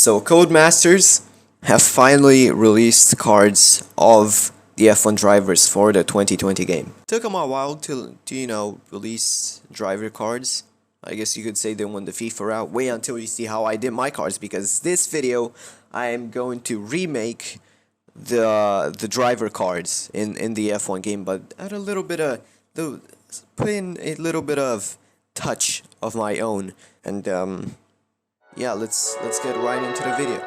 So Codemasters have finally released cards of the F1 drivers for the 2020 game. Took them a while to release driver cards. I guess you could say they won the FIFA route. Wait until you see how I did my cards, because this video I am going to remake the driver cards in the F1 game, but add a little bit of put in a little bit of touch of my own. And yeah, let's get right into the video.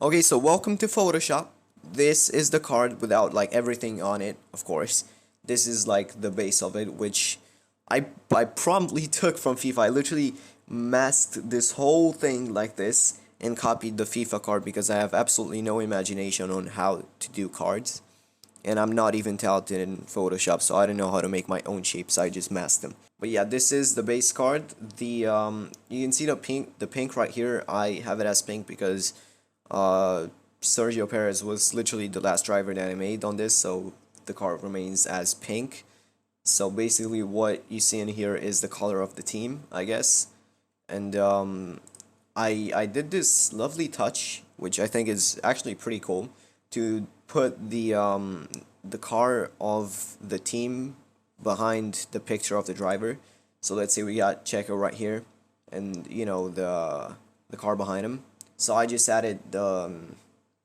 Okay, so welcome to Photoshop. This is the card without like everything on it, of course. This is like the base of it, which I promptly took from FIFA. I literally masked this whole thing like this and copied the FIFA card because I have absolutely no imagination on how to do cards. And I'm not even talented in Photoshop, so I don't know how to make my own shapes. I just masked them. But yeah, this is the base card. You can see the pink right here. I have it as pink because Sergio Perez was literally the last driver that I made on this, so the card remains as pink. So basically what you see in here is the color of the team, I guess. And I did this lovely touch, which I think is actually pretty cool, to put the car of the team behind the picture of the driver. So let's say we got Checo right here, and you know the car behind him. So I just added the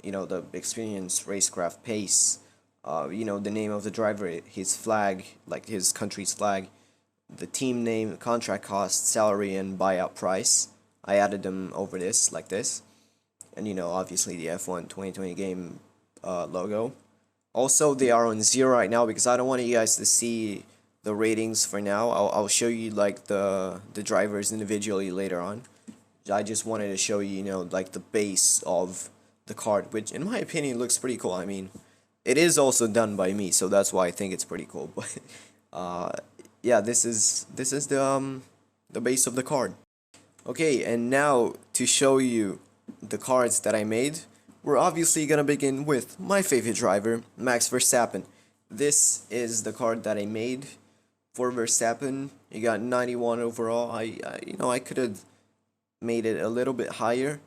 the Experience Racecraft Pace, the name of the driver, his flag, like his country's flag, the team name, contract cost, salary, and buyout price. I added them over this, like this. And obviously the F1 2020 game logo. Also, they are on 0 right now because I don't want you guys to see the ratings for now. I'll show you like the drivers individually later on. I just wanted to show you, like the base of the card, which in my opinion looks pretty cool. I mean, it is also done by me, so that's why I think it's pretty cool. But yeah, this is the base of the card. Okay, and now to show you the cards that I made, we're obviously gonna begin with my favorite driver, Max Verstappen. This is the card that I made for Verstappen. He got 91 overall. I could have made it a little bit higher.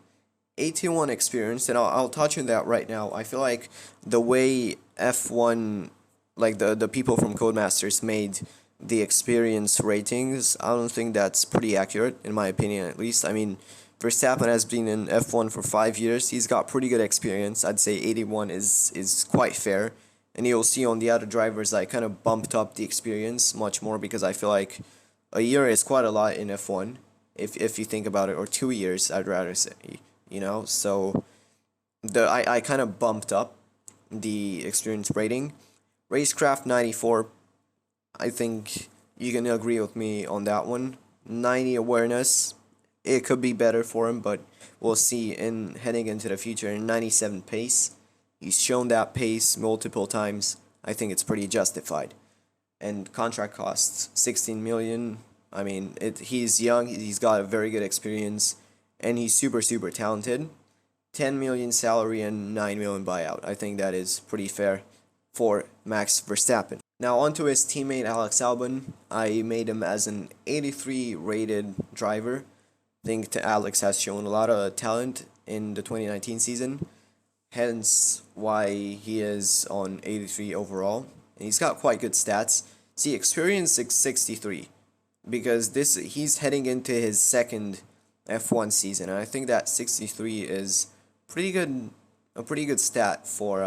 81 experience, and I'll touch on that right now. I feel like the way F1, like the people from Codemasters made the experience ratings, I don't think that's pretty accurate, in my opinion at least. I mean, Verstappen has been in F1 for 5 years. He's got pretty good experience. I'd say 81 is quite fair. And you'll see on the other drivers, I kind of bumped up the experience much more because I feel like a year is quite a lot in F1. If you think about it, or 2 years, I'd rather say, so I kind of bumped up the experience rating. Racecraft 94, I think you can agree with me on that one. 90 awareness, it could be better for him, but we'll see in heading into the future. 97 pace, he's shown that pace multiple times. I think it's pretty justified. And contract costs 16 million. I mean, he's young, he's got a very good experience, and he's super talented. 10 million salary and 9 million buyout. I think that is pretty fair for Max Verstappen. Now onto his teammate Alex Albon. I made him as an 83 rated driver. I think Alex has shown a lot of talent in the 2019 season, hence why he is on 83 overall. And he's got quite good stats. See, experience 63. Because he's heading into his second F1 season, and I think that 63 is a pretty good stat for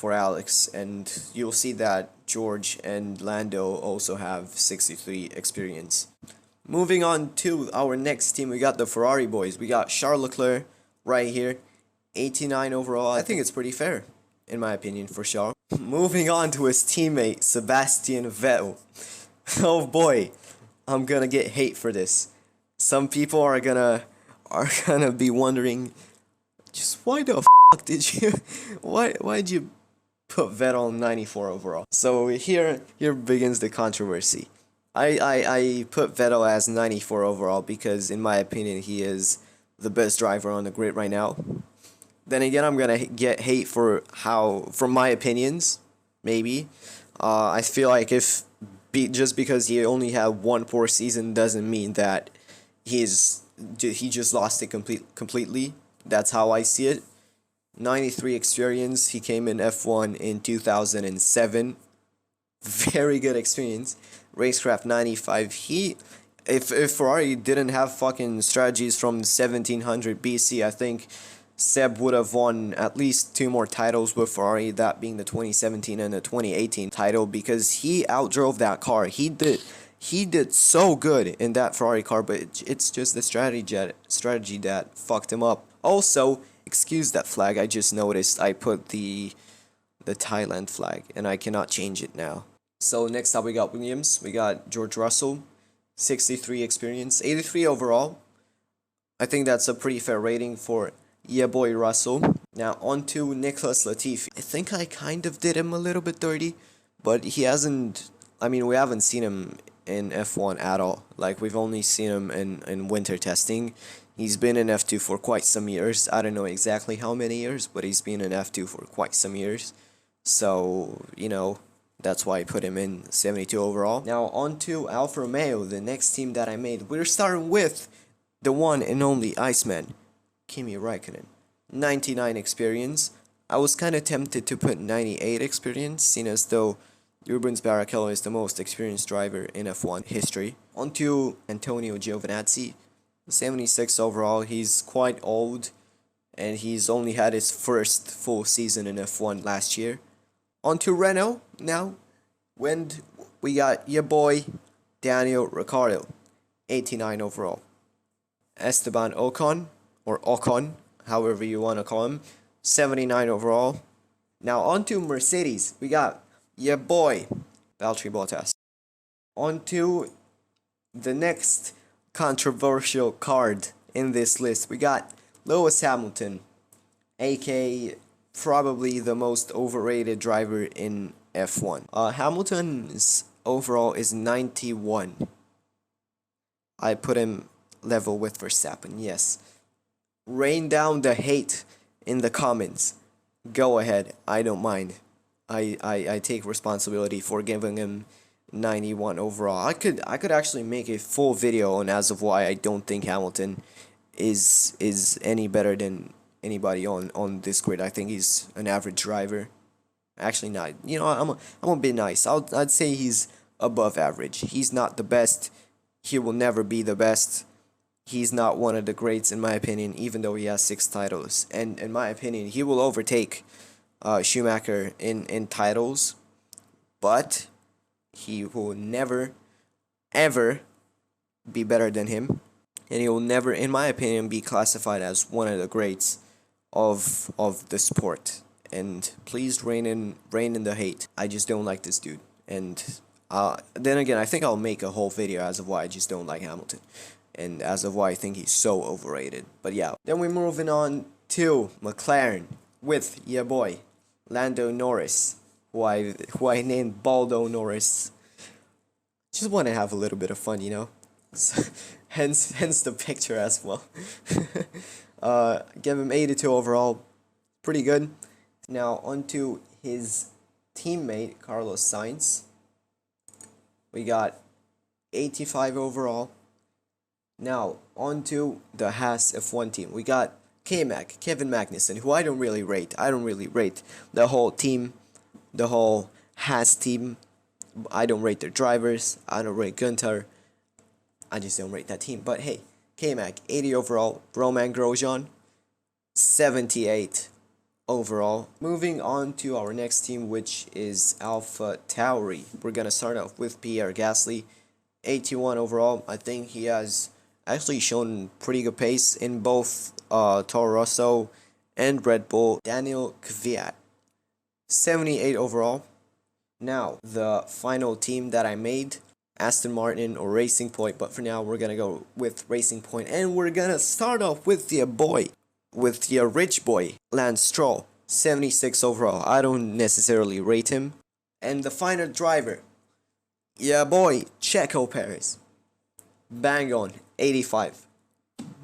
Alex. And you'll see that George and Lando also have 63 experience. Moving on to our next team, we got the Ferrari boys. We got Charles Leclerc right here, 89 overall. I think it's pretty fair, in my opinion, for Charles. Moving on to his teammate Sebastian Vettel. Oh boy, I'm gonna get hate for this. Some people are gonna be wondering, just why the fuck did you why'd you put Vettel 94 overall? So here begins the controversy. I put Vettel as 94 overall because in my opinion he is the best driver on the grid right now. Then again, I'm gonna get hate for my opinions, maybe. I feel like just because he only had one poor season doesn't mean that he just lost it completely. That's how I see it. 93 experience. He came in F1 in 2007. Very good experience. Racecraft 95. If Ferrari didn't have fucking strategies from 1700 BC, I think Seb would have won at least 2 more titles with Ferrari, that being the 2017 and the 2018 title, because he outdrove that car. He did so good in that Ferrari car, but it's just the strategy that fucked him up. Also, excuse that flag. I just noticed I put the Thailand flag, and I cannot change it now. So next up we got Williams. We got George Russell, 63 experience, 83 overall. I think that's a pretty fair rating for yeah boy Russell. Now on to Nicholas Latifi. I think I kind of did him a little bit dirty, but he hasn't. I mean, we haven't seen him in F1 at all. Like, we've only seen him in winter testing. He's been in F2 for quite some years. I don't know exactly how many years, but he's been in F2 for quite some years. So, that's why I put him in 72 overall. Now on to Alfa Romeo, the next team that I made. We're starting with the one and only Iceman, Kimi Räikkönen. 99 experience. I was kind of tempted to put 98 experience, seeing as though Rubens Barrichello is the most experienced driver in F1 history. On to Antonio Giovinazzi, 76 overall. He's quite old, and he's only had his first full season in F1 last year. On to Renault now, when we got your boy Daniel Ricciardo, 89 overall. Esteban Ocon, or Ocon, however you want to call him, 79 overall. Now on to Mercedes, we got your boy Valtteri Bottas. On to the next controversial card in this list, we got Lewis Hamilton, aka probably the most overrated driver in F1. Hamilton's overall is 91. I put him level with Verstappen, yes. Rain down the hate in the comments. Go ahead, I don't mind. I take responsibility for giving him 91 overall. I could actually make a full video on as of why I don't think Hamilton is any better than anybody on this grid. I think he's an average driver. Actually not. I'm a bit nice. I'd say he's above average. He's not the best. He will never be the best. He's not one of the greats in my opinion, even though he has 6 titles. And in my opinion, he will overtake Schumacher in titles, but he will never ever be better than him, and he will never, in my opinion, be classified as one of the greats of the sport. And please rein in the hate. I just don't like this dude. And then again, I think I'll make a whole video as of why I just don't like Hamilton, and as of why I think he's so overrated. But yeah, then we're moving on to McLaren with your boy Lando Norris, who I named Baldo Norris. Just want to have a little bit of fun, hence the picture as well. Give him 82 overall, pretty good. Now on to his teammate Carlos Sainz. We got 85 overall. Now on to the Haas F1 team. We got K-Mag, Kevin Magnussen, who I don't really rate. I don't really rate the whole team, the whole Haas team. I don't rate their drivers. I don't rate Gunther. I just don't rate that team. But hey, K-Mag, 80 overall. Romain Grosjean, 78 overall. Moving on to our next team, which is Alpha Tauri. We're gonna start off with Pierre Gasly, 81 overall. I think he has actually shown pretty good pace in both Toro Rosso and Red Bull. Daniel Kvyat, 78 overall. Now, the final team that I made, Aston Martin or Racing Point, but for now we're gonna go with Racing Point, and we're gonna start off with your rich boy, Lance Stroll, 76 overall. I don't necessarily rate him. And the final driver, your boy, Checo Perez, bang on, 85.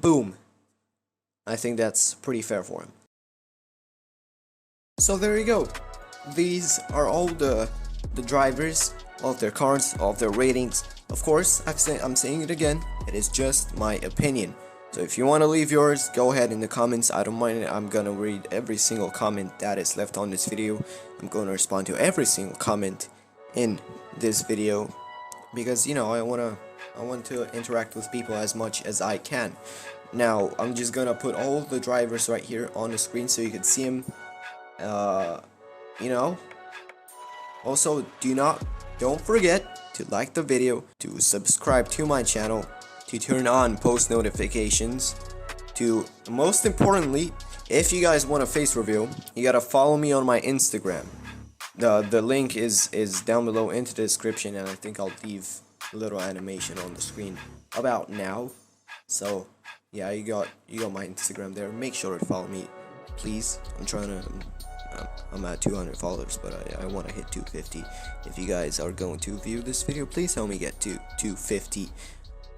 Boom. I think that's pretty fair for him. So there you go. These are all the drivers of their cards, of their ratings. Of course, I'm saying it again, it is just my opinion. So if you want to leave yours, go ahead in the comments. I don't mind it. I'm gonna read every single comment that is left on this video. I'm gonna respond to every single comment in this video because, you know, I want to interact with people as much as I can. Now I'm just gonna put all the drivers right here on the screen so you can see them. You know, also don't forget to like the video, to subscribe to my channel, to turn on post notifications, to most importantly, if you guys want a face reveal, you gotta follow me on my Instagram. The link is down below in the description, and I think I'll leave a little animation on the screen about now. So yeah, you got my Instagram there. Make sure to follow me, please. I'm at 200 followers, but I want to hit 250. If you guys are going to view this video, please help me get to 250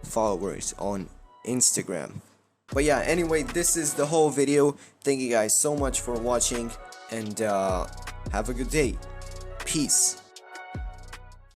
followers on Instagram. But yeah, anyway, this is the whole video. Thank you guys so much for watching, and have a good day. Peace.